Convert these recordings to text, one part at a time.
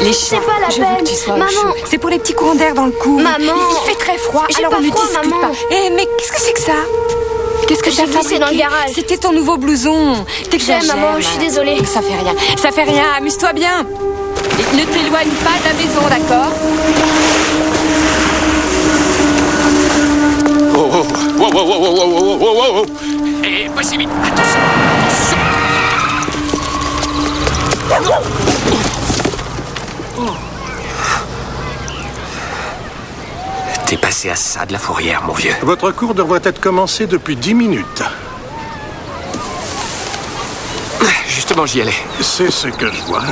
Les chiens, c'est pas la je veux peine. que tu sois Maman. au chaud. C'est pour les petits courants d'air dans le cou. Maman. Il fait très froid, J'ai alors pas on ne froid, discute maman. pas. Eh, mais qu'est-ce que c'est que ça? Qu'est-ce que J'ai t'as glissé fabriqué dans le garage. C'était ton nouveau blouson. T'exagères. maman, je suis désolée. Ça fait rien. Ça fait rien. Amuse-toi bien. Et ne t'éloigne pas de la maison, d'accord? Oh, oh, oh, oh, oh, oh, oh, oh, oh, oh. Et pas si vite. Attention, attention. T'es passé à ça de la fourrière, mon vieux. Votre cours devrait être commencé depuis 10 minutes. Justement, j'y allais. C'est ce que je vois.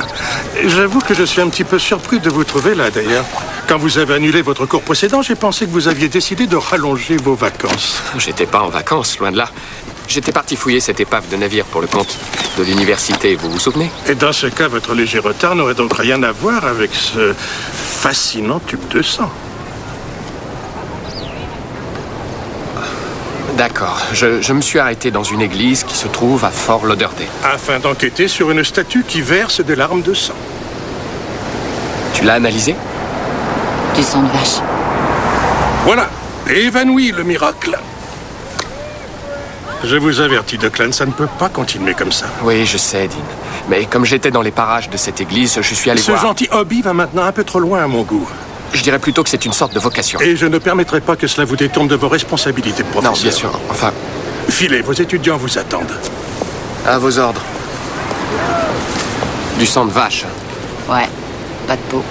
J'avoue que je suis un petit peu surpris de vous trouver là, d'ailleurs. Quand vous avez annulé votre cours précédent, j'ai pensé que vous aviez décidé de rallonger vos vacances. J'étais pas en vacances, loin de là. J'étais parti fouiller cette épave de navire pour le compte de l'université, vous vous souvenez? Et dans ce cas, votre léger retard n'aurait donc rien à voir avec ce fascinant tube de sang. D'accord. Je me suis arrêté dans une église qui se trouve à Fort Lauderdale. Afin d'enquêter sur une statue qui verse des larmes de sang. Tu l'as analysé? Du sang de vache. Voilà, évanoui le miracle. Je vous avertis, Declan, ça ne peut pas continuer comme ça. Oui, je sais, Dean. Mais comme j'étais dans les parages de cette église, je suis allé Ce voir... gentil hobby va maintenant un peu trop loin à mon goût. Je dirais plutôt que c'est une sorte de vocation. Et je ne permettrai pas que cela vous détourne de vos responsabilités de professeur. Non, bien sûr. Enfin, Filez, vos étudiants vous attendent. à vos ordres. Du sang de vache. Ouais, pas de peau.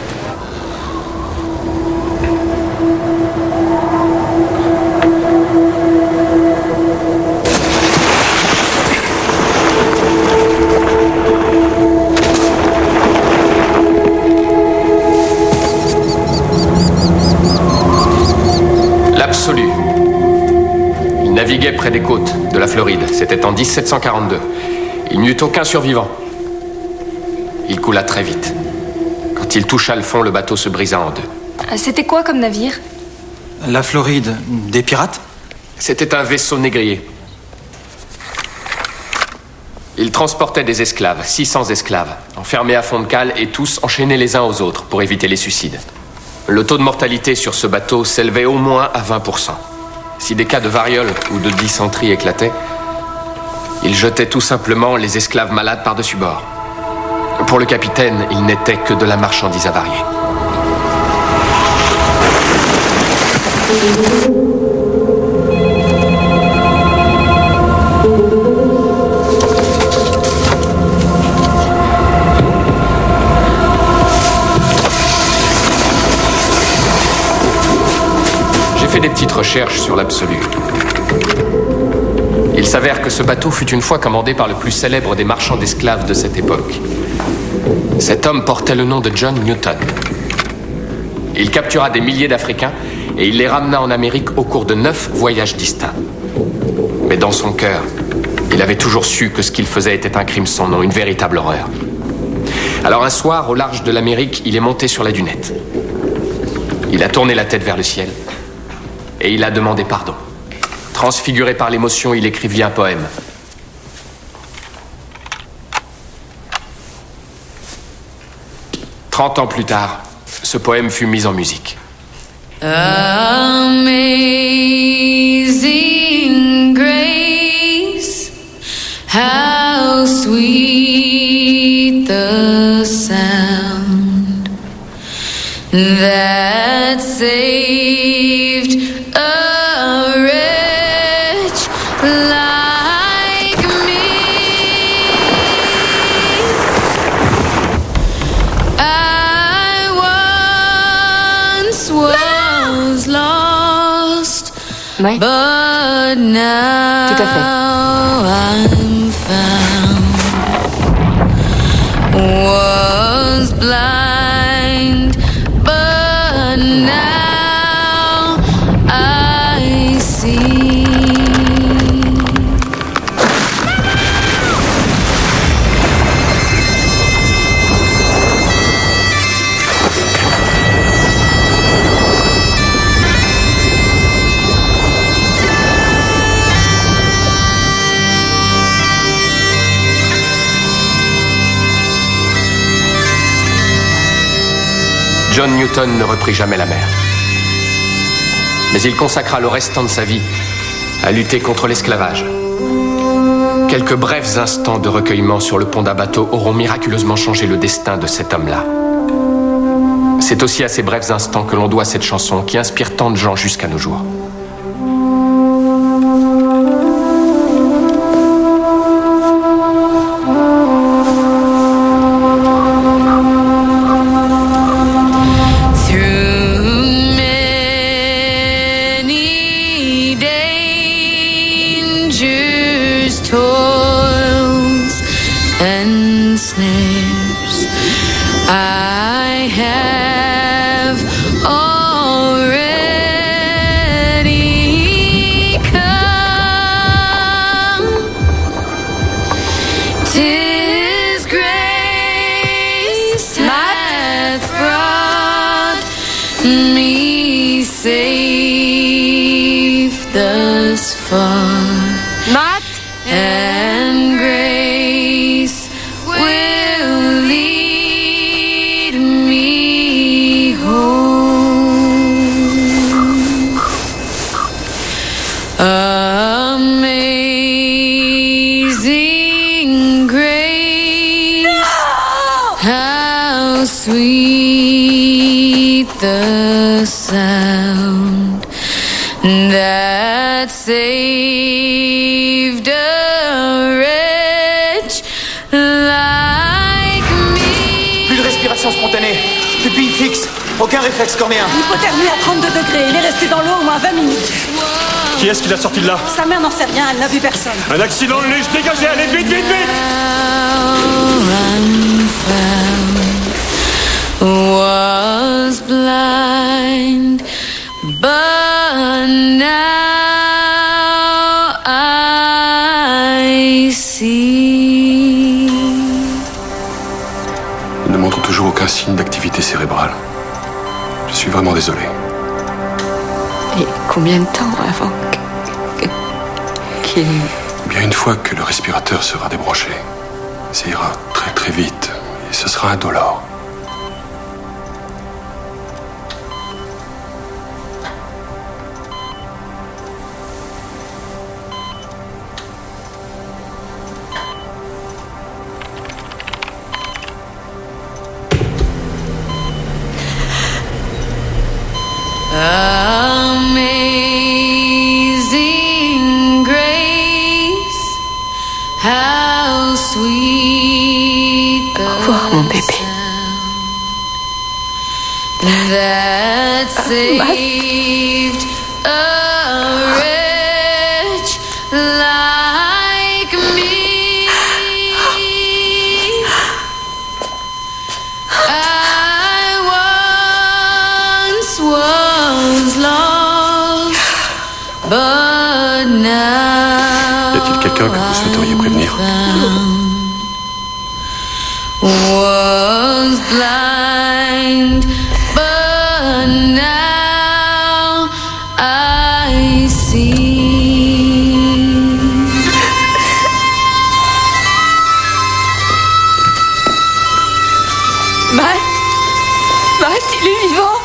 L'Absolu. Il naviguait près des côtes de la Floride. C'était en 1742. Il n'y eut aucun survivant. Il coula très vite. Quand il toucha le fond, le bateau se brisa en deux. C'était quoi comme navire? La Floride, des pirates? C'était un vaisseau négrier. Il transportait des esclaves, 600 esclaves, enfermés à fond de cale et tous enchaînés les uns aux autres pour éviter les suicides. Le taux de mortalité sur ce bateau s'élevait au moins à 20%. Si des cas de variole ou de dysenterie éclataient, il jetait tout simplement les esclaves malades par-dessus bord. Pour le capitaine, il n'était que de la marchandise avariée. J'ai fait des petites recherches sur l'Absolu. Il s'avère que ce bateau fut une fois commandé par le plus célèbre des marchands d'esclaves de cette époque. Cet homme portait le nom de John Newton. Il captura des milliers d'Africains et il les ramena en Amérique au cours de 9 voyages distincts. Mais dans son cœur, il avait toujours su que ce qu'il faisait était un crime sans nom, une véritable horreur. Alors un soir, au large de l'Amérique, il est monté sur la dunette. Il a tourné la tête vers le ciel et il a demandé pardon. Transfiguré par l'émotion, il écrivit un poème. « 30 ans plus tard, ce poème fut mis en musique. Amazing grace, how sweet the sound that saved a wretch like me. I once was lost, Ouais. but now Tout à fait. I'm found. Was blind, but now I see. John Newton ne reprit jamais la mer. Mais il consacra le restant de sa vie à lutter contre l'esclavage. Quelques brefs instants de recueillement sur le pont d'un bateau auront miraculeusement changé le destin de cet homme-là. C'est aussi à ces brefs instants que l'on doit cette chanson qui inspire tant de gens jusqu'à nos jours. Matt? And grace will lead me home. Amazing grace, no! How sweet the sound that saved a wretch like me. Plus de respiration spontanée, pupille fixe, aucun réflexe cornéen. Hypothermie à 32 degrés, il est resté dans l'eau au moins 20 minutes. Qui est-ce qui l'a sorti de là? Sa mère n'en sait rien, elle n'a vu personne. Un accident de luge, dégagez, allez, vite, vite, vite! Was blind, but now I see. Il ne montre toujours aucun signe d'activité cérébrale. Je suis vraiment désolé. Et combien de temps avant qu'il... Bien une fois que le respirateur sera débranché, ça ira très très vite et ce sera indolore. Amazing grace, how sweet the mon bébé. sound that saved a wretch like me. Was lost, but now Y a-t-il quelqu'un que vous souhaiteriez prévenir? Was blind, but now I see. Matt? Matt, il est vivant?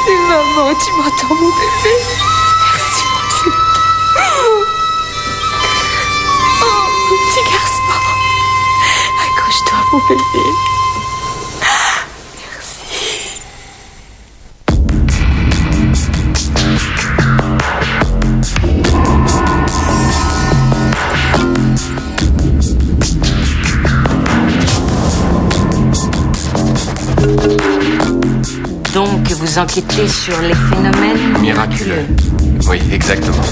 C'est maman, tu m'entends mon bébé? Merci mon Dieu. Oh, mon petit garçon. Accroche-toi mon bébé. Donc, vous enquêtez sur les phénomènes Miraculeux. Oui, exactement.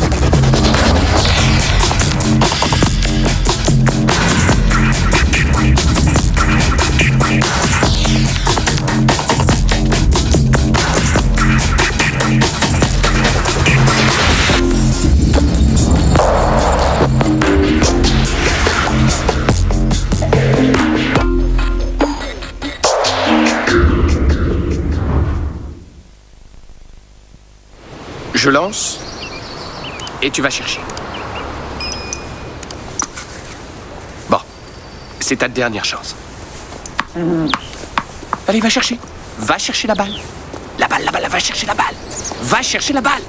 Je lance et tu vas chercher. Bon, c'est ta dernière chance. Allez, va chercher. Va chercher la balle. La balle, va chercher la balle. Va chercher la balle.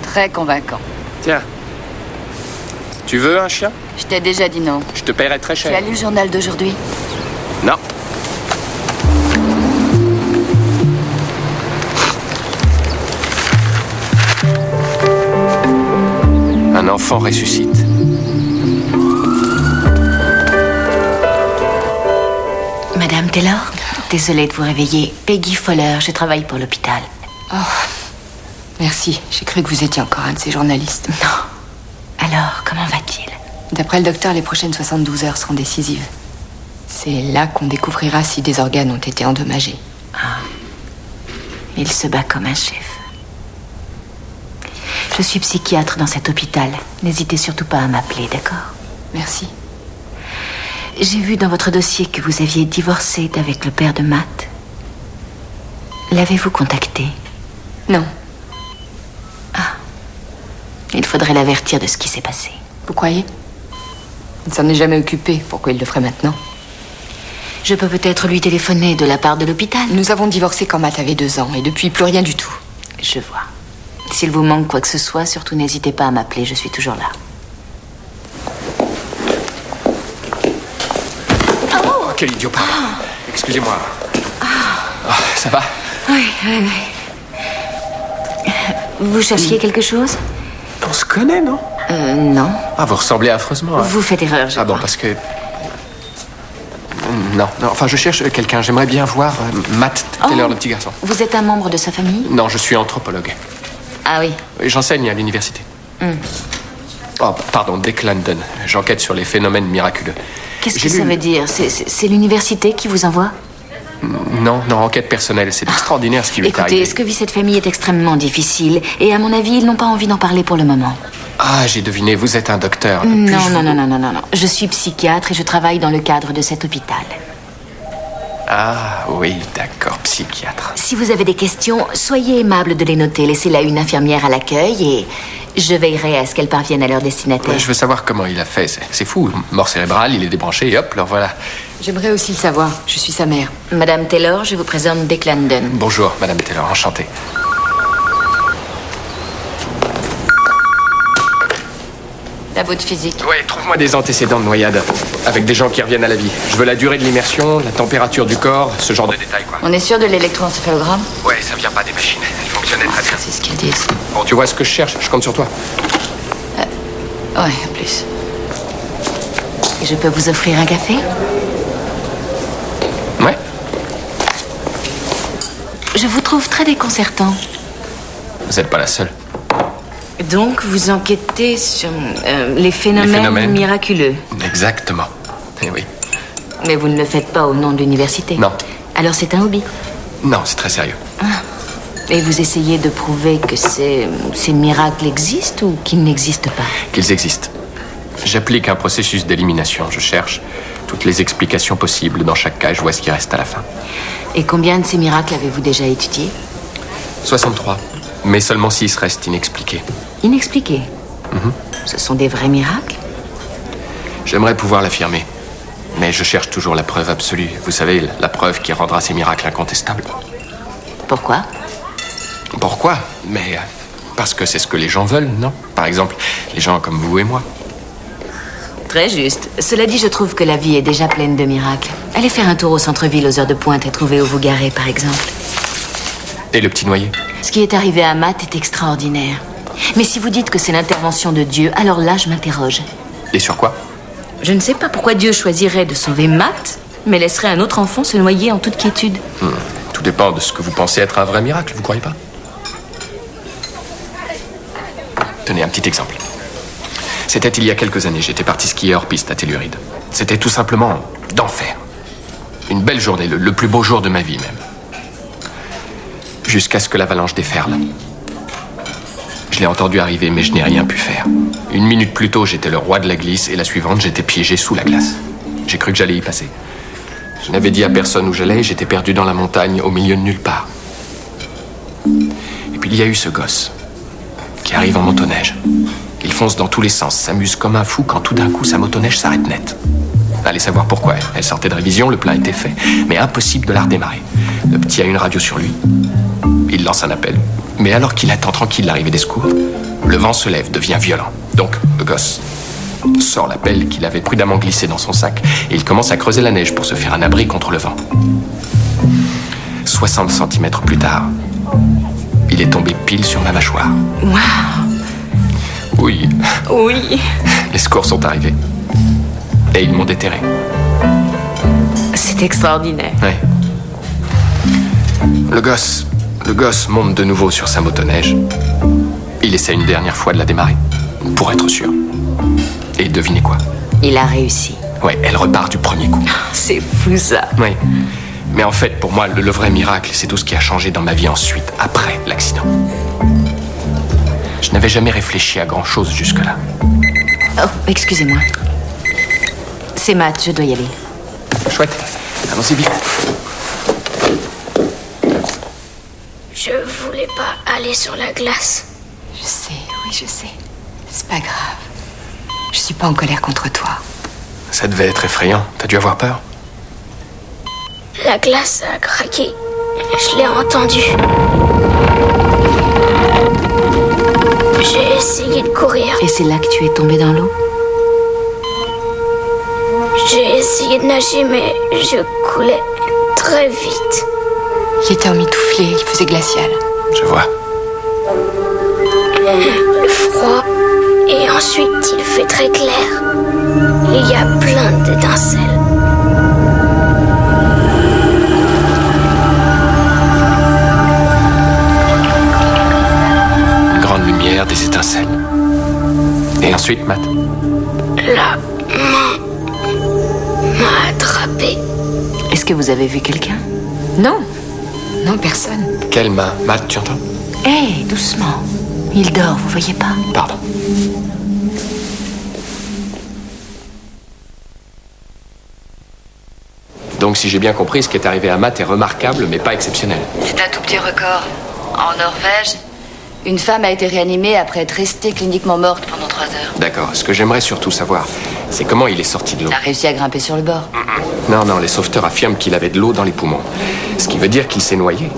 Très convaincant. Tiens. Tu veux un chien? Je t'ai déjà dit non. Je te paierai très Tu as cher. lu le journal d'aujourd'hui? Non. Un enfant ressuscite. Madame Taylor, désolée de vous réveiller. Peggy Fowler, je travaille pour l'hôpital. Oh, merci. J'ai cru que vous étiez encore un de ces journalistes. Non. Alors, comment va-t-il? D'après le docteur, les prochaines 72 heures seront décisives. C'est là qu'on découvrira si des organes ont été endommagés. Ah. Il se bat comme un chef. Je suis psychiatre dans cet hôpital. N'hésitez surtout pas à m'appeler, d'accord? Merci. J'ai vu dans votre dossier que vous aviez divorcé avec le père de Matt. L'avez-vous contacté? Non. Ah. Il faudrait l'avertir de ce qui s'est passé. Vous croyez? Il ne s'en est jamais occupé. Pourquoi il le ferait maintenant? Je peux peut-être lui téléphoner de la part de l'hôpital. Nous avons divorcé quand Matt avait 2 ans et depuis plus rien du tout. Je vois. S'il vous manque quoi que ce soit, surtout n'hésitez pas à m'appeler, je suis toujours là. Oh, quel idiot, pardon. Excusez-moi. Ah, ça va? Oui. Vous cherchiez quelque chose? On se connaît, non? Non. Ah, vous ressemblez affreusement à... Vous faites erreur, je Ah bon, crois. parce que... Non, enfin, je cherche quelqu'un. J'aimerais bien voir Matt Taylor, le petit garçon. Vous êtes un membre de sa famille? Non, je suis anthropologue. Ah oui. J'enseigne à l'université. Oh, pardon, Dick London. J'enquête sur les phénomènes miraculeux. Qu'est-ce que ça veut dire? C'est l'université qui vous envoie? Non, enquête personnelle. C'est extraordinaire ce qui lui est Écoutez, arrivé. ce que vit cette famille est extrêmement difficile. Et à mon avis, ils n'ont pas envie d'en parler pour le moment. Ah, j'ai deviné, vous êtes un docteur. Non. Je suis psychiatre et je travaille dans le cadre de cet hôpital. Ah, oui, d'accord, psychiatre. Si vous avez des questions, soyez aimable de les noter. Laissez-les à une infirmière à l'accueil et je veillerai à ce qu'elles parviennent à leur destinataire. Ouais, je veux savoir comment il a fait. C'est fou. Mort cérébrale, il est débranché et hop, leur voilà. J'aimerais aussi le savoir. Je suis sa mère. Madame Taylor, je vous présente Dick London. Bonjour, Madame Taylor, enchanté. À votre physique. Ouais, trouve-moi des antécédents de noyade. Avec des gens qui reviennent à la vie. Je veux la durée de l'immersion, la température du corps, ce genre de détails, quoi. On est sûr de l'électroencéphalogramme? Ouais, ça vient pas des machines. Elle fonctionnait très bien. C'est ce qu'ils disent. Bon, tu vois ce que je cherche, je compte sur toi. Ouais, en plus. Je peux vous offrir un café? Ouais. Je vous trouve très déconcertant. Vous êtes pas la seule. Donc, vous enquêtez sur les phénomènes miraculeux. Exactement. Eh oui. Mais vous ne le faites pas au nom de l'université? Non. Alors c'est un hobby? Non, c'est très sérieux. Et vous essayez de prouver que ces miracles existent ou qu'ils n'existent pas? Qu'ils existent. J'applique un processus d'élimination. Je cherche toutes les explications possibles dans chaque cas et je vois ce qui reste à la fin. Et combien de ces miracles avez-vous déjà étudiés? 63. Mais seulement 6 restent inexpliqués. Inexpliqués? Ce sont des vrais miracles? J'aimerais pouvoir l'affirmer. Mais je cherche toujours la preuve absolue. Vous savez, la preuve qui rendra ces miracles incontestables. Pourquoi? Pourquoi? Mais parce que c'est ce que les gens veulent, non? Par exemple, les gens comme vous et moi. Très juste. Cela dit, je trouve que la vie est déjà pleine de miracles. Allez faire un tour au centre-ville aux heures de pointe et trouvez où vous garez, par exemple. Et le petit noyer? Ce qui est arrivé à Matt est extraordinaire. Mais si vous dites que c'est l'intervention de Dieu, alors là, je m'interroge. Et sur quoi? Je ne sais pas pourquoi Dieu choisirait de sauver Matt, mais laisserait un autre enfant se noyer en toute quiétude. Tout dépend de ce que vous pensez être un vrai miracle, vous croyez pas? Tenez, un petit exemple. C'était il y a quelques années, j'étais parti skier hors piste à Telluride. C'était tout simplement d'enfer. Une belle journée, le plus beau jour de ma vie même. Jusqu'à ce que l'avalanche déferle. Je l'ai entendu arriver, mais je n'ai rien pu faire. 1 minute plus tôt, j'étais le roi de la glisse, et la suivante, j'étais piégé sous la glace. J'ai cru que j'allais y passer. Je n'avais dit à personne où j'allais, et j'étais perdu dans la montagne, au milieu de nulle part. Et puis il y a eu ce gosse, qui arrive en motoneige. Il fonce dans tous les sens, s'amuse comme un fou, quand tout d'un coup, sa motoneige s'arrête net. Allez savoir pourquoi. Elle sortait de révision, le plein était fait, mais impossible de la redémarrer. Le petit a une radio sur lui. Il lance un appel. Mais alors qu'il attend tranquille l'arrivée des secours, le vent se lève, devient violent. Donc, le gosse sort l'appel qu'il avait prudemment glissé dans son sac et il commence à creuser la neige pour se faire un abri contre le vent. 60 cm plus tard, il est tombé pile sur ma mâchoire. Waouh! Oui. Oui. Les secours sont arrivés. Et ils m'ont déterré. C'est extraordinaire. Ouais. Le gosse monte de nouveau sur sa motoneige. Il essaie une dernière fois de la démarrer, pour être sûr. Et devinez quoi? Il a réussi. Ouais, elle repart du premier coup. C'est fou ça. Oui. Mais en fait, pour moi, le vrai miracle, c'est tout ce qui a changé dans ma vie ensuite, après l'accident. Je n'avais jamais réfléchi à grand-chose jusque-là. Oh, excusez-moi. C'est Matt, je dois y aller. Chouette. Allons-y vite. Je voulais pas aller sur la glace. Je sais, oui, je sais. C'est pas grave. Je suis pas en colère contre toi. Ça devait être effrayant. T'as dû avoir peur? La glace a craqué. Je l'ai entendu. J'ai essayé de courir. Et c'est là que tu es tombé dans l'eau? J'ai essayé de nager, mais je coulais très vite. Il était emmitouflé, il faisait glacial. Je vois. Le froid. Et ensuite, il fait très clair. Il y a plein d'étincelles. Une grande lumière, des étincelles. Et ensuite, Matt? La main m'a attrapé. Est-ce que vous avez vu quelqu'un? Non. Non, personne. Quelle main? Matt, tu entends? Hé, doucement. Il dort, vous voyez pas? Pardon. Donc, si j'ai bien compris, ce qui est arrivé à Matt est remarquable, mais pas exceptionnel. C'est un tout petit record. En Norvège, une femme a été réanimée après être restée cliniquement morte pendant 3 heures. D'accord. Ce que j'aimerais surtout savoir, c'est comment il est sorti de l'eau. Il a réussi à grimper sur le bord. Non, les sauveteurs affirment qu'il avait de l'eau dans les poumons. Ce qui veut dire qu'il s'est noyé.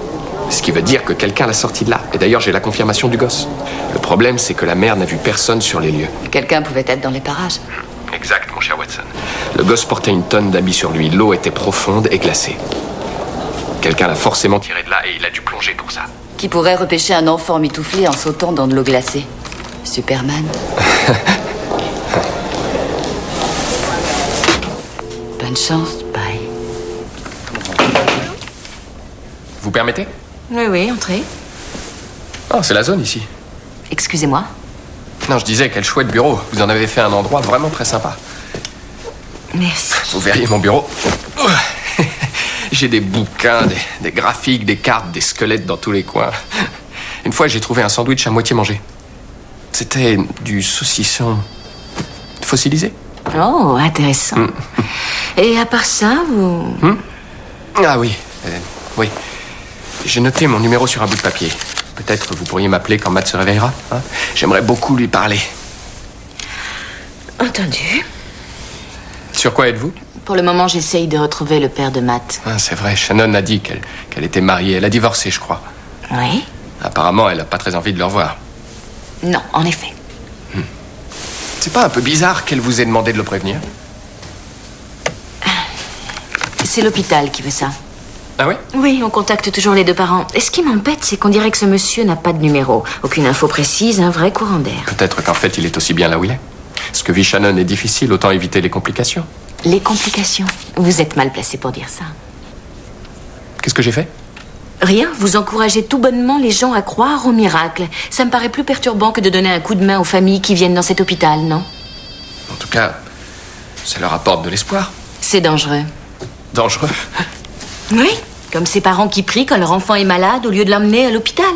Ce qui veut dire que quelqu'un l'a sorti de là. Et d'ailleurs, j'ai la confirmation du gosse. Le problème, c'est que la mère n'a vu personne sur les lieux. Quelqu'un pouvait être dans les parages. Exact, mon cher Watson. Le gosse portait une tonne d'habits sur lui. L'eau était profonde et glacée. Quelqu'un l'a forcément tiré de là et il a dû plonger pour ça. Qui pourrait repêcher un enfant mitouflé en sautant dans de l'eau glacée? Superman. Bonne chance, bye. Vous permettez? Oui, entrez. Oh, c'est la zone ici. Excusez-moi. Non, je disais, quel chouette bureau. Vous en avez fait un endroit vraiment très sympa. Merci. Vous verriez mon bureau. J'ai des bouquins, des graphiques, des cartes, des squelettes dans tous les coins. Une fois, j'ai trouvé un sandwich à moitié mangé. C'était du saucisson fossilisé. Oh, intéressant. Et à part ça, vous... Ah oui, oui. J'ai noté mon numéro sur un bout de papier. Peut-être vous pourriez m'appeler quand Matt se réveillera. Hein? J'aimerais beaucoup lui parler. Entendu. Sur quoi êtes-vous? Pour le moment, j'essaye de retrouver le père de Matt. Ah, c'est vrai, Shannon a dit qu'elle était mariée. Elle a divorcé, je crois. Oui? Apparemment, elle n'a pas très envie de le revoir. Non, en effet. C'est pas un peu bizarre qu'elle vous ait demandé de le prévenir? C'est l'hôpital qui veut ça. Ah oui? Oui, on contacte toujours les deux parents. Et ce qui m'embête, c'est qu'on dirait que ce monsieur n'a pas de numéro. Aucune info précise, un vrai courant d'air. Peut-être qu'en fait, il est aussi bien là où il est. Ce que vit Shannon est difficile, autant éviter les complications. Les complications? Vous êtes mal placé pour dire ça. Qu'est-ce que j'ai fait? Rien, vous encouragez tout bonnement les gens à croire au miracle. Ça me paraît plus perturbant que de donner un coup de main aux familles qui viennent dans cet hôpital, non? En tout cas, ça leur apporte de l'espoir. C'est dangereux. Dangereux? Oui, comme ces parents qui prient quand leur enfant est malade au lieu de l'emmener à l'hôpital.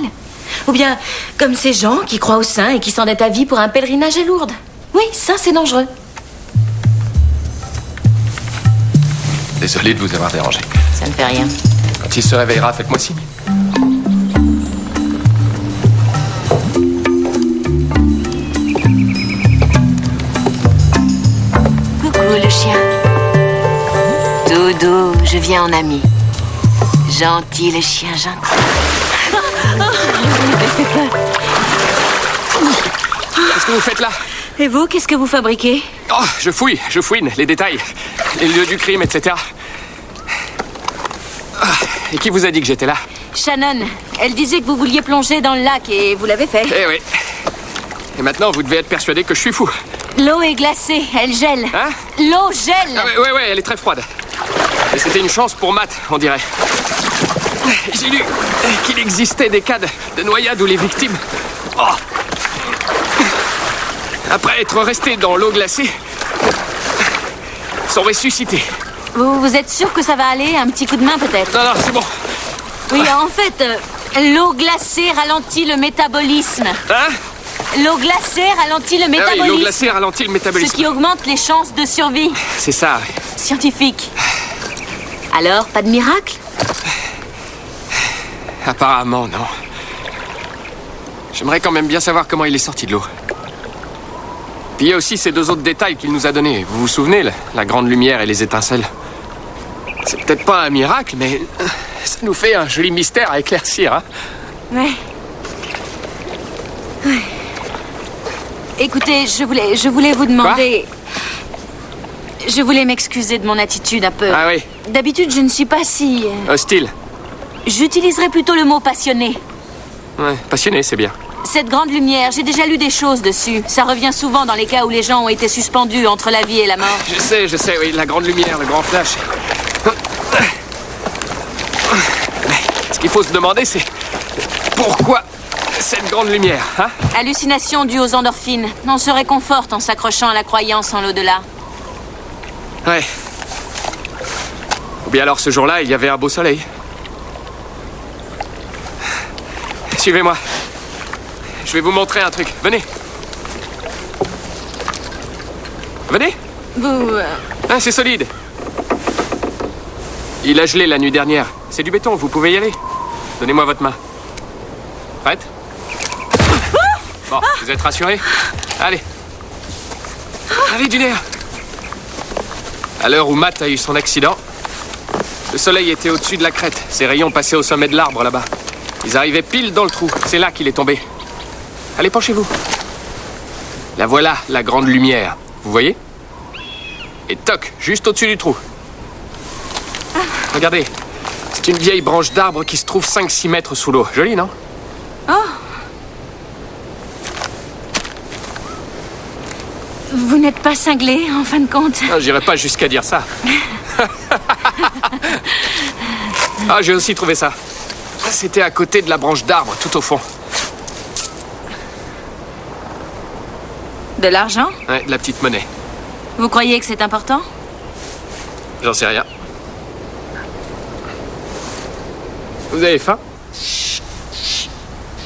Ou bien comme ces gens qui croient aux saints et qui s'endettent à vie pour un pèlerinage à Lourdes. Oui, ça c'est dangereux. Désolé de vous avoir dérangé. Ça ne fait rien. Quand il se réveillera, faites-moi signe. Coucou le chien. Ludo, je viens en ami. Gentil, le chien gentil. Qu'est-ce que vous faites là? Et vous, qu'est-ce que vous fabriquez? Oh, je fouine les détails, les lieux du crime, etc. Et qui vous a dit que j'étais là? Shannon, elle disait que vous vouliez plonger dans le lac et vous l'avez fait. Eh oui. Et maintenant, vous devez être persuadé que je suis fou. L'eau est glacée, elle gèle. Hein? L'eau gèle. Ah ouais, elle est très froide. Et c'était une chance pour Matt, on dirait. J'ai lu qu'il existait des cas de noyade où les victimes, après être restés dans l'eau glacée, sont ressuscités. Vous êtes sûr que ça va aller? Un petit coup de main peut-être? Non, c'est bon. Oui, en fait, l'eau glacée ralentit le métabolisme. Hein? L'eau glacée ralentit le métabolisme. Ah oui, l'eau glacée ralentit le métabolisme. Ce qui augmente les chances de survie. C'est ça, oui. Scientifique. Alors, pas de miracle? Apparemment, non. J'aimerais quand même bien savoir comment il est sorti de l'eau. Puis il y a aussi ces deux autres détails qu'il nous a donnés. Vous vous souvenez, la grande lumière et les étincelles? C'est peut-être pas un miracle, mais ça nous fait un joli mystère à éclaircir, hein? Ouais. Écoutez, je voulais vous demander... Je voulais m'excuser de mon attitude un peu... Ah oui? D'habitude, je ne suis pas si... Hostile? J'utiliserais plutôt le mot passionné. Ouais, passionné, c'est bien. Cette grande lumière, j'ai déjà lu des choses dessus. Ça revient souvent dans les cas où les gens ont été suspendus entre la vie et la mort. Je sais, oui, la grande lumière, le grand flash. Ce qu'il faut se demander, c'est... Pourquoi cette grande lumière, hein? Hallucination due aux endorphines. On se réconforte en s'accrochant à la croyance en l'au-delà. Ouais. Ou bien alors, ce jour-là, il y avait un beau soleil. Suivez-moi. Je vais vous montrer un truc. Venez. Venez. Vous... Ah, c'est solide. Il a gelé la nuit dernière. C'est du béton, vous pouvez y aller. Donnez-moi votre main. Prête? Bon, vous êtes rassurés? Allez. Allez, du nerf. À l'heure où Matt a eu son accident, le soleil était au-dessus de la crête. Ses rayons passaient au sommet de l'arbre, là-bas. Ils arrivaient pile dans le trou. C'est là qu'il est tombé. Allez, penchez-vous. La voilà, la grande lumière. Vous voyez? Et toc, juste au-dessus du trou. Regardez. C'est une vieille branche d'arbre qui se trouve 5-6 mètres sous l'eau. Joli, non? Oh! Vous n'êtes pas cinglé, en fin de compte? Non, j'irai pas jusqu'à dire ça. Ah, j'ai aussi trouvé ça. C'était à côté de la branche d'arbre, tout au fond. De l'argent? Ouais, de la petite monnaie. Vous croyez que c'est important? J'en sais rien. Vous avez faim?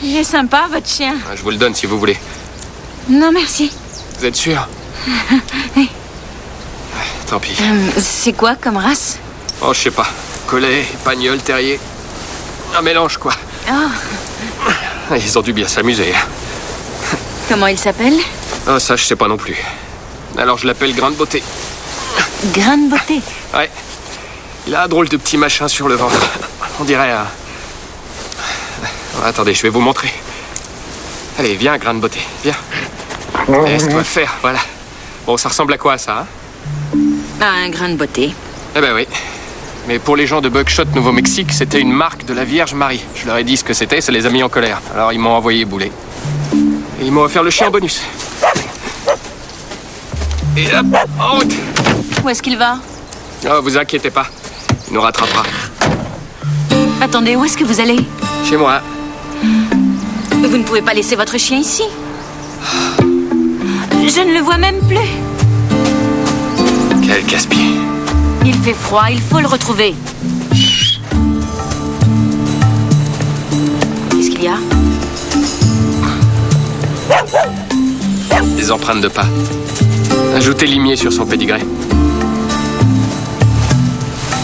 Il est sympa, votre chien. Ah, je vous le donne si vous voulez. Non, merci. Vous êtes sûr? Oui. Tant pis. C'est quoi comme race? Oh, je sais pas. Collet, Pagnol, Terrier. Un mélange, quoi. Oh. Ils ont dû bien s'amuser. Comment il s'appelle? Oh, ça, je sais pas non plus. Alors, je l'appelle Grain de Beauté. Grain de Beauté? Ouais. Il a un drôle de petit machin sur le ventre. On dirait un... Attendez, je vais vous montrer. Allez, viens, Grain de Beauté. Viens. Laisse-toi le faire, voilà. Bon, ça ressemble à quoi, ça, hein? Un grain de beauté. Eh ben oui. Mais pour les gens de Buckshot, Nouveau-Mexique, c'était une marque de la Vierge Marie. Je leur ai dit ce que c'était, ça les a mis en colère. Alors ils m'ont envoyé bouler. Et ils m'ont offert le chien en bonus. Et hop, en route. Où est-ce qu'il va? Oh, vous inquiétez pas. Il nous rattrapera. Attendez, où est-ce que vous allez? Chez moi. Vous ne pouvez pas laisser votre chien ici. Je ne le vois même plus. Quel casse-pied. Il fait froid, il faut le retrouver. Qu'est-ce qu'il y a? Des empreintes de pas. Ajoutez limier sur son pédigré.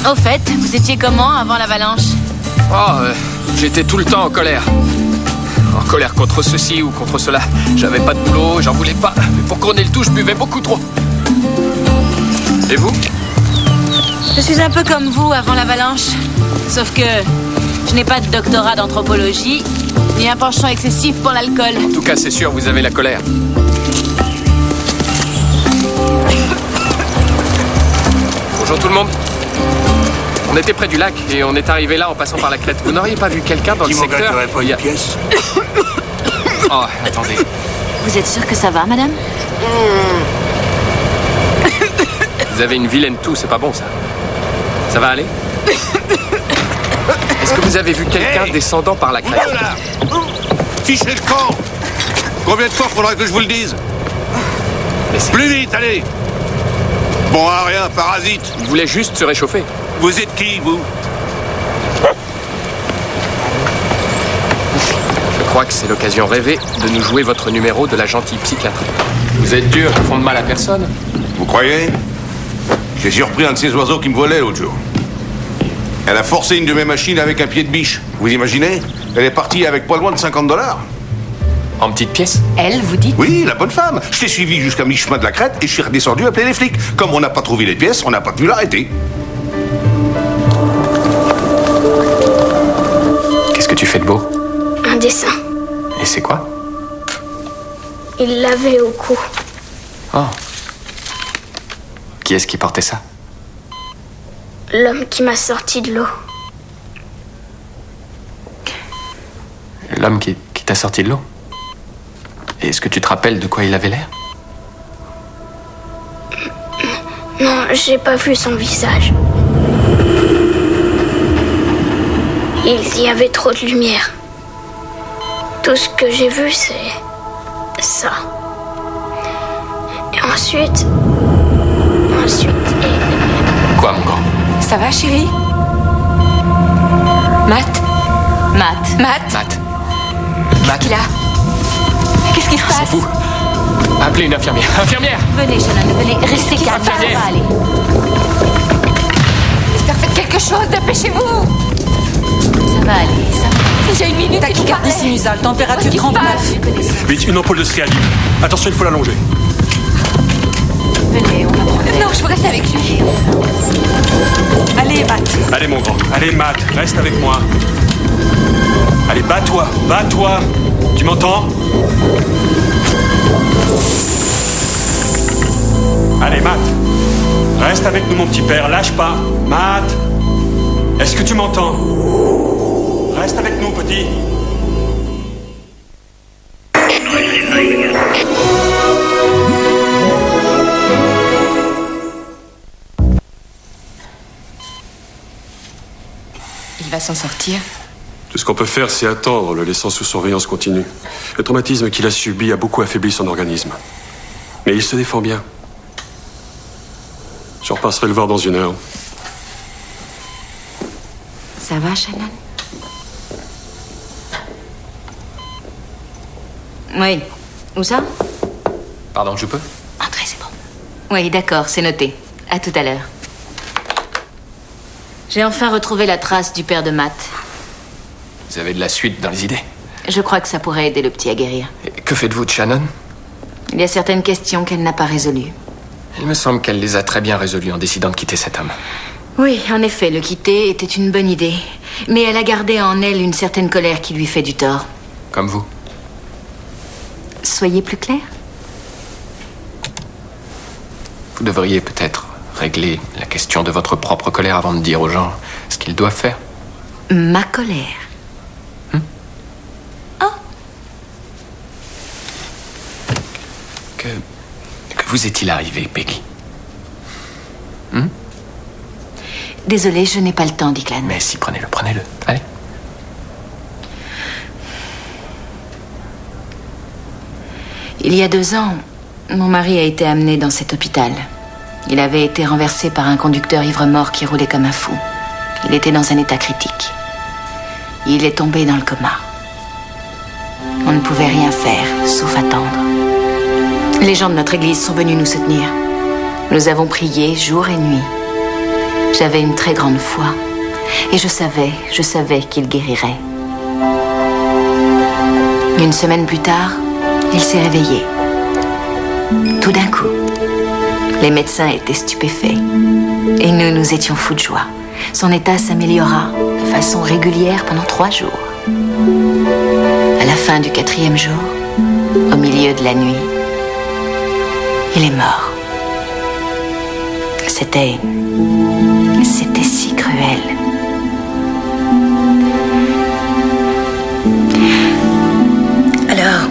Au fait, vous étiez comment avant l'avalanche? Oh, j'étais tout le temps en colère. En colère contre ceci ou contre cela. J'avais pas de boulot, j'en voulais pas. Mais pour couronner le tout, je buvais beaucoup trop. Et vous? Je suis un peu comme vous avant l'avalanche. Sauf que je n'ai pas de doctorat d'anthropologie, ni un penchant excessif pour l'alcool. En tout cas, c'est sûr, vous avez la colère. Bonjour tout le monde. On était près du lac et on est arrivé là en passant par la crête. Vous n'auriez pas vu quelqu'un dans le secteur? Pas une pièce. Oh, attendez. Vous êtes sûr que ça va, madame? Vous avez une vilaine toux, c'est pas bon ça. Ça va aller? Est-ce que vous avez vu quelqu'un descendant par la crête? Fichez le camp! Combien de fois faudra que je vous le dise? Plus vite, allez! Bon à rien, parasite! Il voulait juste se réchauffer. Vous êtes qui, vous? Je crois que c'est l'occasion rêvée de nous jouer votre numéro de la gentille psychiatre. Vous êtes dur, ils font de mal à personne. Vous croyez? J'ai surpris un de ces oiseaux qui me volait l'autre jour. Elle a forcé une de mes machines avec un pied de biche. Vous imaginez? Elle est partie avec pas loin de $50. En petites pièces? Elle, vous dites? Oui, la bonne femme. Je t'ai suivi jusqu'à mi-chemin de la crête et je suis redescendu appeler les flics. Comme on n'a pas trouvé les pièces, on n'a pas pu l'arrêter. Qu'est-ce que tu fais de beau? Un dessin. Et c'est quoi? Il l'avait au cou. Oh. Qui est-ce qui portait ça? L'homme qui m'a sorti de l'eau. L'homme qui t'a sorti de l'eau? Et est-ce que tu te rappelles de quoi il avait l'air? Non, j'ai pas vu son visage. Il y avait trop de lumière. Tout ce que j'ai vu, c'est ça. Et ensuite... Quoi, mon grand? Ça va, chérie? Matt? Matt. Qu'est-ce qu'il a? Qu'est-ce qui se passe? Vous. Appelez une infirmière. Infirmière! Venez, Shannon, venez. Restez calme, ça va aller. J'espère faites quelque chose, dépêchez-vous! Ça va aller, ça va. J'ai une minute à vous parler. Sinusale, température 39. Vite, une ampoule de Strialine. Attention, il faut l'allonger. Venez, on va prendre. Non, je veux rester avec lui. Allez, Matt. Allez, mon grand. Allez, Matt, reste avec moi. Allez, bats-toi. Tu m'entends? Allez, Matt. Reste avec nous, mon petit père. Lâche pas. Matt. Est-ce que tu m'entends? Reste avec nous, petit. Il va s'en sortir. Tout ce qu'on peut faire, c'est attendre, le laissant sous surveillance continue. Le traumatisme qu'il a subi a beaucoup affaibli son organisme. Mais il se défend bien. Je repasserai le voir dans 1 heure. Ça va, Shannon? Oui. Où ça? Pardon, je peux? Entrez, c'est bon. Oui, d'accord, c'est noté. À tout à l'heure. J'ai enfin retrouvé la trace du père de Matt. Vous avez de la suite dans les idées. Je crois que ça pourrait aider le petit à guérir. Et que faites-vous de Shannon? Il y a certaines questions qu'elle n'a pas résolues. Il me semble qu'elle les a très bien résolues en décidant de quitter cet homme. Oui, en effet, le quitter était une bonne idée. Mais elle a gardé en elle une certaine colère qui lui fait du tort. Comme vous. Soyez plus clair. Vous devriez peut-être régler la question de votre propre colère avant de dire aux gens ce qu'ils doivent faire. Ma colère. Que vous est-il arrivé, Peggy? Désolée, je n'ai pas le temps, Declan. Mais si, prenez-le. Allez. Il y a 2 ans, mon mari a été amené dans cet hôpital. Il avait été renversé par un conducteur ivre-mort qui roulait comme un fou. Il était dans un état critique. Il est tombé dans le coma. On ne pouvait rien faire, sauf attendre. Les gens de notre église sont venus nous soutenir. Nous avons prié jour et nuit. J'avais une très grande foi. Et je savais qu'il guérirait. 1 semaine plus tard, il s'est réveillé. Tout d'un coup. Les médecins étaient stupéfaits. Et nous étions fous de joie. Son état s'améliora de façon régulière pendant 3 jours. À la fin du 4e jour, au milieu de la nuit, il est mort. C'était si cruel. Alors,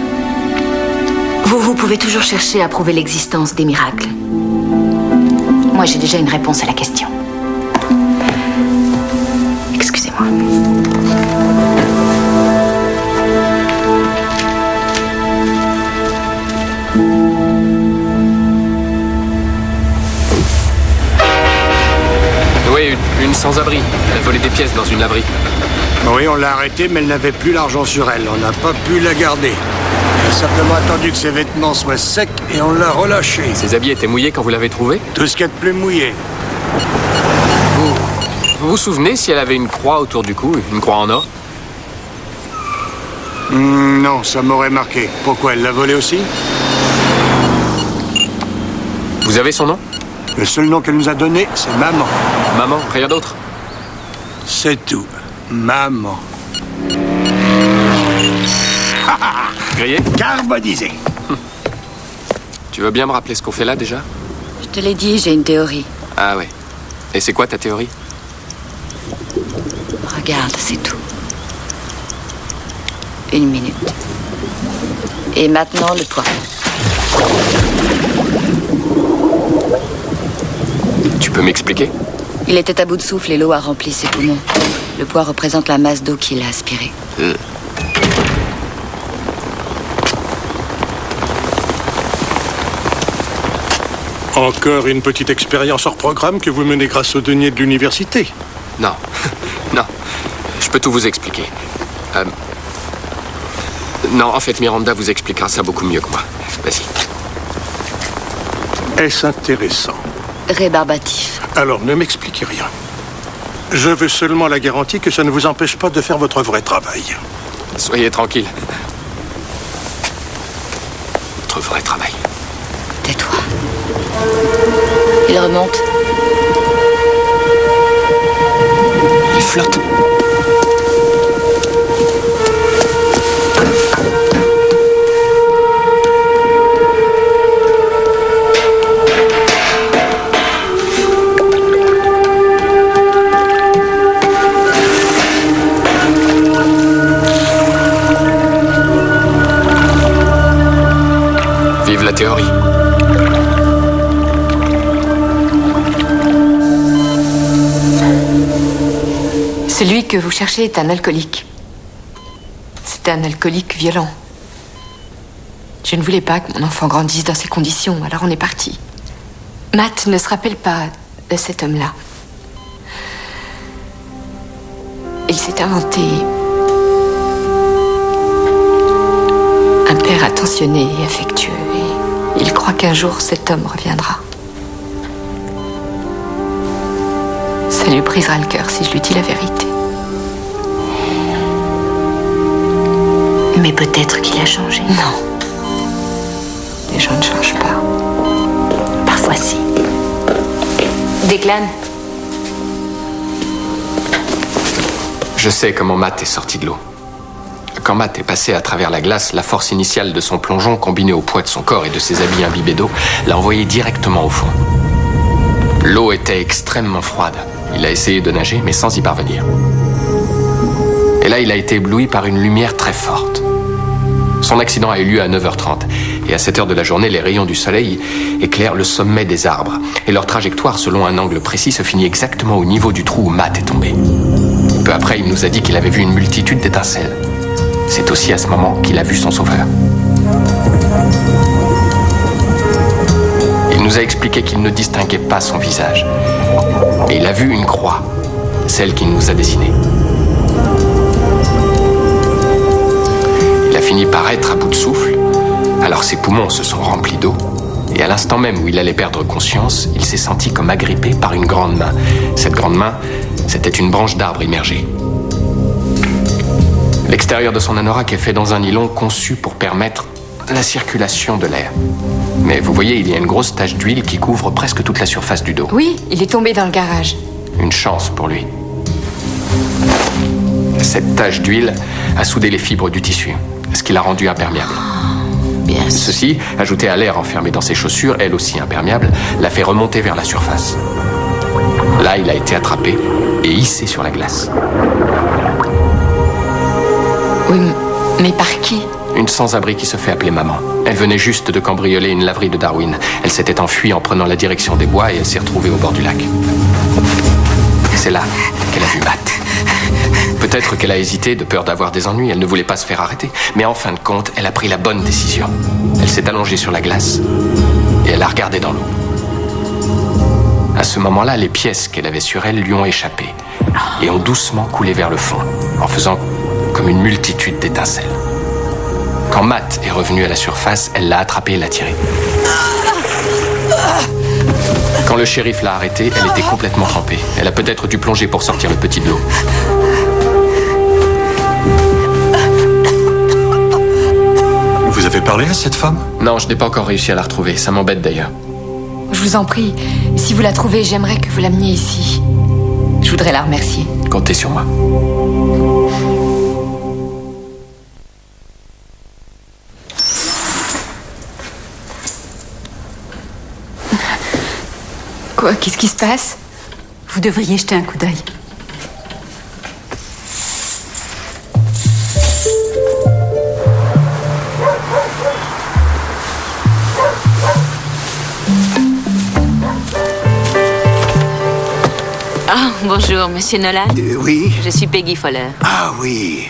vous pouvez toujours chercher à prouver l'existence des miracles. Moi, j'ai déjà une réponse à la question. Excusez-moi. Oui, une sans-abri. Elle a volé des pièces dans une laverie. Oui, on l'a arrêtée, mais elle n'avait plus l'argent sur elle. On n'a pas pu la garder. Elle a simplement attendu que ses vêtements soient secs et on l'a relâchée. Ses habits étaient mouillés quand vous l'avez trouvée? Tout ce qu'il y a de plus mouillé. Vous vous souvenez si elle avait une croix autour du cou, une croix en or? Non, ça m'aurait marqué. Pourquoi, elle l'a volée aussi? Vous avez son nom? Le seul nom qu'elle nous a donné, c'est Maman. Maman, rien d'autre? C'est tout. Maman. Grillé? Carbonisé. Tu veux bien me rappeler ce qu'on fait là, déjà? Je te l'ai dit, j'ai une théorie. Ah ouais. Et c'est quoi ta théorie? Regarde, c'est tout. 1 minute. Et maintenant, le poids. Tu peux m'expliquer? Il était à bout de souffle et l'eau a rempli ses poumons. Le poids représente la masse d'eau qu'il a aspirée. Encore une petite expérience hors programme que vous menez grâce au denier de l'université. Non, non. Je peux tout vous expliquer. Non, en fait, Miranda vous expliquera ça beaucoup mieux que moi. Vas-y. Est-ce intéressant? Rébarbatif. Alors, ne m'expliquez rien. Je veux seulement la garantie que ça ne vous empêche pas de faire votre vrai travail. Soyez tranquille. Votre vrai travail. Tais-toi. Il remonte. Il flotte. Vive la théorie. Celui que vous cherchez est un alcoolique. C'est un alcoolique violent. Je ne voulais pas que mon enfant grandisse dans ces conditions, alors on est parti. Matt ne se rappelle pas de cet homme-là. Il s'est inventé un père attentionné et affectueux. Et il croit qu'un jour cet homme reviendra. Ça lui brisera le cœur si je lui dis la vérité. Mais peut-être qu'il a changé. Non. Les gens ne changent pas. Parfois si. Declan. Je sais comment Matt est sorti de l'eau. Quand Matt est passé à travers la glace, la force initiale de son plongeon, combinée au poids de son corps et de ses habits imbibés d'eau, l'a envoyé directement au fond. L'eau était extrêmement froide. Il a essayé de nager, mais sans y parvenir. Et là, il a été ébloui par une lumière très forte. Son accident a eu lieu à 9h30. Et à cette heure de la journée, les rayons du soleil éclairent le sommet des arbres. Et leur trajectoire, selon un angle précis, se finit exactement au niveau du trou où Matt est tombé. Peu après, il nous a dit qu'il avait vu une multitude d'étincelles. C'est aussi à ce moment qu'il a vu son sauveur. Il nous a expliqué qu'il ne distinguait pas son visage. Et il a vu une croix, celle qu'il nous a dessinée. Il a fini par être à bout de souffle, alors ses poumons se sont remplis d'eau. Et à l'instant même où il allait perdre conscience, il s'est senti comme agrippé par une grande main. Cette grande main, c'était une branche d'arbre immergée. L'extérieur de son anorak est fait dans un nylon conçu pour permettre la circulation de l'air. Mais vous voyez, il y a une grosse tache d'huile qui couvre presque toute la surface du dos. Oui, il est tombé dans le garage. Une chance pour lui. Cette tache d'huile a soudé les fibres du tissu, ce qui l'a rendu imperméable. Bien sûr. Ceci, ajouté à l'air enfermé dans ses chaussures, elle aussi imperméable, l'a fait remonter vers la surface. Là, il a été attrapé et hissé sur la glace. Oui, mais par qui? Une sans-abri qui se fait appeler maman. Elle venait juste de cambrioler une laverie de Darwin. Elle s'était enfuie en prenant la direction des bois et elle s'est retrouvée au bord du lac. C'est là qu'elle a vu Matt. Peut-être qu'elle a hésité de peur d'avoir des ennuis. Elle ne voulait pas se faire arrêter. Mais en fin de compte, elle a pris la bonne décision. Elle s'est allongée sur la glace et elle a regardé dans l'eau. À ce moment-là, les pièces qu'elle avait sur elle lui ont échappé et ont doucement coulé vers le fond, en faisant comme une multitude d'étincelles. Quand Matt est revenu à la surface, elle l'a attrapé et l'a tiré. Quand le shérif l'a arrêtée, elle était complètement trempée. Elle a peut-être dû plonger pour sortir le petit de l'eau. Vous avez parlé à cette femme? Non, je n'ai pas encore réussi à la retrouver. Ça m'embête d'ailleurs. Je vous en prie, si vous la trouvez, j'aimerais que vous l'ameniez ici. Je voudrais la remercier. Comptez sur moi. Quoi? Qu'est-ce qui se passe? Vous devriez jeter un coup d'œil. Ah, bonjour, monsieur Nolan. Oui. Je suis Peggy Fowler. Ah oui.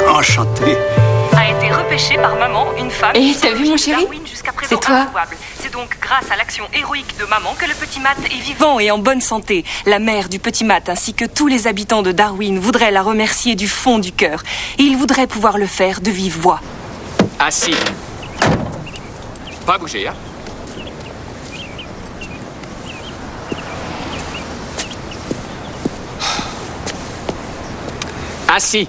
Enchanté. A été repêchée par maman, une femme. Et t'as vu mon chéri? C'est toi? C'est donc grâce à l'action héroïque de maman que le petit Matt est vivant et en bonne santé. La mère du petit Matt ainsi que tous les habitants de Darwin voudraient la remercier du fond du cœur. Et ils voudraient pouvoir le faire de vive voix. Assis. Pas bouger, hein? Assis.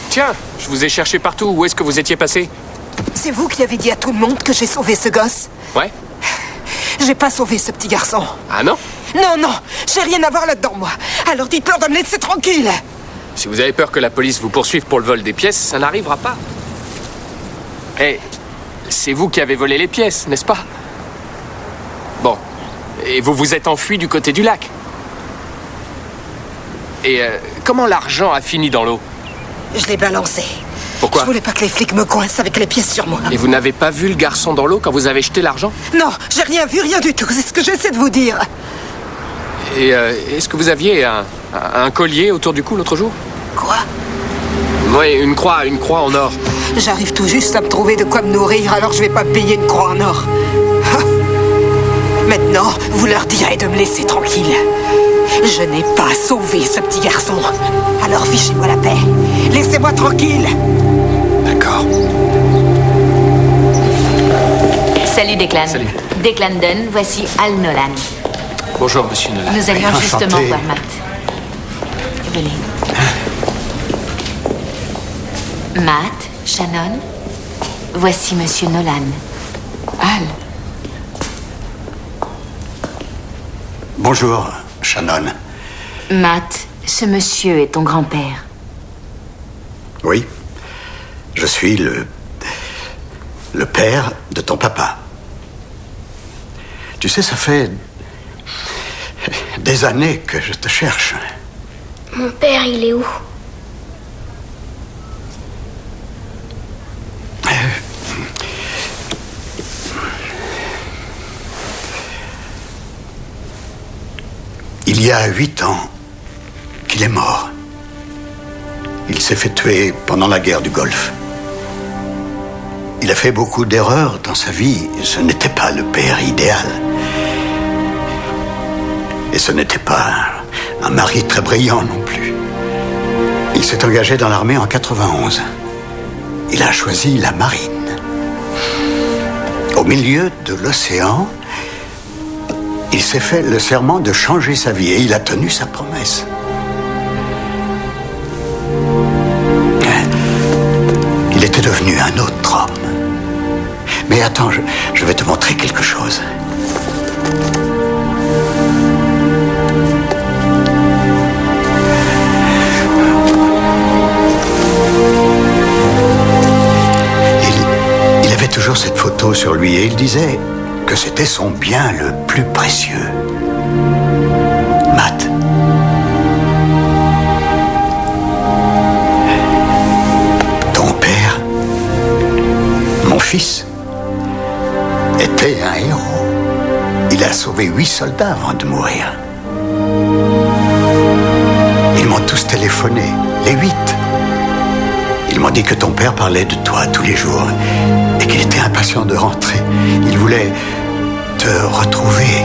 Tiens, je vous ai cherché partout. Où est-ce que vous étiez passé? C'est vous qui avez dit à tout le monde que j'ai sauvé ce gosse? Ouais. J'ai pas sauvé ce petit garçon. Ah non? Non, non, j'ai rien à voir là-dedans, moi. Alors dites-leur de me laisser tranquille. Si vous avez peur que la police vous poursuive pour le vol des pièces, ça n'arrivera pas. Eh, c'est vous qui avez volé les pièces, n'est-ce pas? Bon. Et vous vous êtes enfui du côté du lac. Et comment l'argent a fini dans l'eau? Je l'ai balancé. Pourquoi? Je voulais pas que les flics me coincent avec les pièces sur moi. Et vous n'avez pas vu le garçon dans l'eau quand vous avez jeté l'argent? Non, j'ai rien vu, rien du tout. C'est ce que j'essaie de vous dire. Et est-ce que vous aviez un collier autour du cou l'autre jour? Quoi? Oui, une croix en or. J'arrive tout juste à me trouver de quoi me nourrir, alors je vais pas payer une croix en or. Maintenant, vous leur direz de me laisser tranquille. Je n'ai pas sauvé ce petit garçon. Alors fichez-moi la paix. Laissez-moi tranquille. D'accord. Salut Declan. Salut. Declan Dunn, voici Al Nolan. Bonjour, monsieur Nolan. Nous allions Enchanté. justement voir Matt. Venez. Matt, Shannon, voici monsieur Nolan. Al. Bonjour, Shannon. Matt, ce monsieur est ton grand-père. Oui. Je suis le père de ton papa. Tu sais, ça fait des années que je te cherche. Mon père, il est où? Il y a 8 ans qu'il est mort. Il s'est fait tuer pendant la guerre du Golfe. Il a fait beaucoup d'erreurs dans sa vie. Ce n'était pas le père idéal. Et ce n'était pas un mari très brillant non plus. Il s'est engagé dans l'armée en 91. Il a choisi la marine. Au milieu de l'océan, il s'est fait le serment de changer sa vie et il a tenu sa promesse. était devenu un autre homme. Mais attends, je vais te montrer quelque chose. Il avait toujours cette photo sur lui et il disait que c'était son bien le plus précieux. Matt. Ton père, mon fils, était un héros. Il a sauvé 8 soldats avant de mourir. Ils m'ont tous téléphoné, les 8. Ils m'ont dit que ton père parlait de toi tous les jours et qu'il était impatient de rentrer. Il voulait te retrouver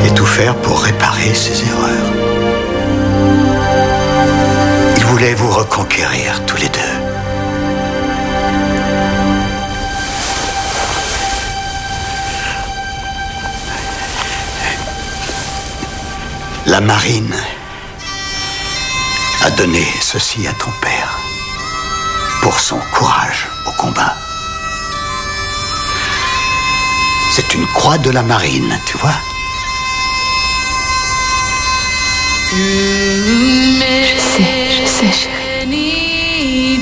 et tout faire pour réparer ses erreurs. Il voulait vous reconquérir tous les deux. La marine a donné ceci à ton père pour son courage au combat. C'est une croix de la marine, tu vois. Je sais, chérie.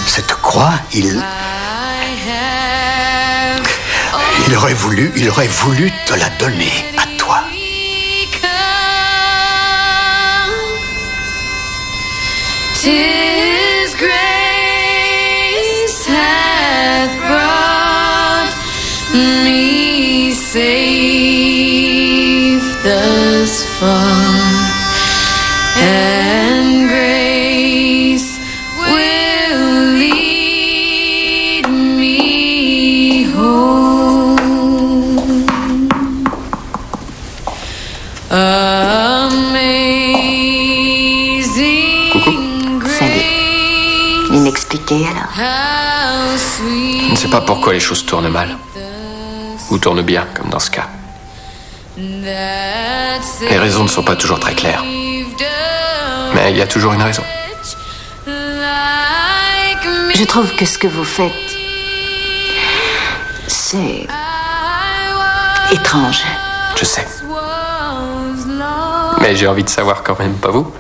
Cette croix, il aurait voulu te la donner à toi. His grace hath brought me safe thus far, and grace will lead me home. Amazing grace. Inexpliqué alors. Je ne sais pas pourquoi les choses tournent mal. Ou tournent bien, comme dans ce cas. Les raisons ne sont pas toujours très claires. Mais il y a toujours une raison. Je trouve que ce que vous faites, c'est étrange. Je sais. Mais j'ai envie de savoir quand même, pas vous?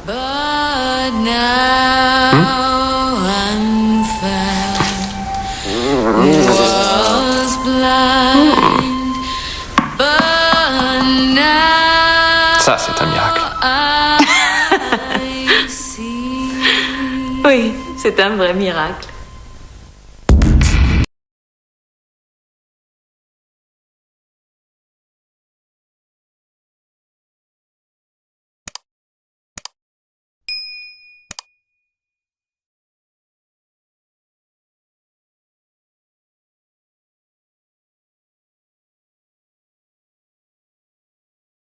Ça, c'est un miracle. Oui, c'est un vrai miracle.